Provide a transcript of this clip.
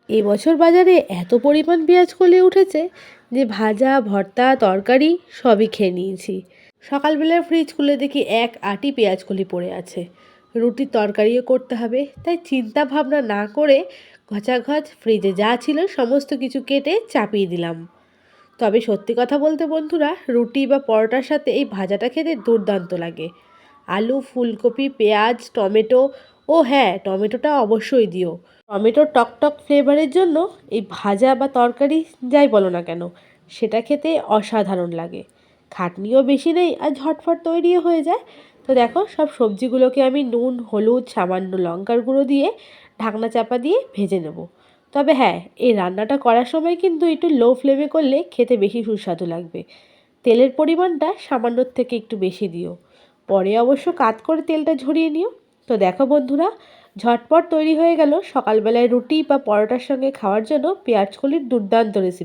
এবছর বাজারে এত পরিমাণ পেঁয়াজ কলি উঠেছে যে ভাজা ভর্তা তরকারি সবই খেয়ে নিয়েছি। সকালবেলা ফ্রিজ খুলে দেখি এক আঁটি পেঁয়াজ কলি পড়ে আছে। রুটির তরকারিও করতে হবে, তাই চিন্তা ভাবনা না করে ঘচাঘচ ফ্রিজে যা ছিল সমস্ত কিছু কেটে চাপিয়ে দিলাম। তবে সত্যি কথা বলতে বন্ধুরা, রুটি বা পরোটার সাথে এই ভাজাটা খেতে দুর্দান্ত লাগে। আলু, ফুলকপি, পেঁয়াজ, টমেটো, ও হ্যাঁ, টমেটোটা অবশ্যই দিও। টমেটোর টকটক ফ্লেভারের জন্য এই ভাজা বা তরকারি যাই বলো না কেন, সেটা খেতে অসাধারণ লাগে। খাটনিও বেশি নেই আর ঝটফট তৈরিও হয়ে যায়। তো দেখো, সব সবজিগুলোকে আমি নুন, হলুদ, সামান্য লঙ্কার গুঁড়ো দিয়ে ঢাকনা চাপা দিয়ে ভেজে নেব। তবে হ্যাঁ, এই রান্নাটা করার সময় কিন্তু একটু লো ফ্লেমে করলে খেতে বেশি সুস্বাদু লাগবে। তেলের পরিমাণটা সামান্যর থেকে একটু বেশি দিও। পরে অবশ্য কাত করে তেলটা ঝরিয়ে নিও। তো দেখো বন্ধুরা, ঝটপট তৈরি হয়ে গেল সকালবেলায় রুটি বা পরোটার সঙ্গে খাওয়ার জন্য পেঁয়াজ কলির দুর্দান্ত রেসিপি।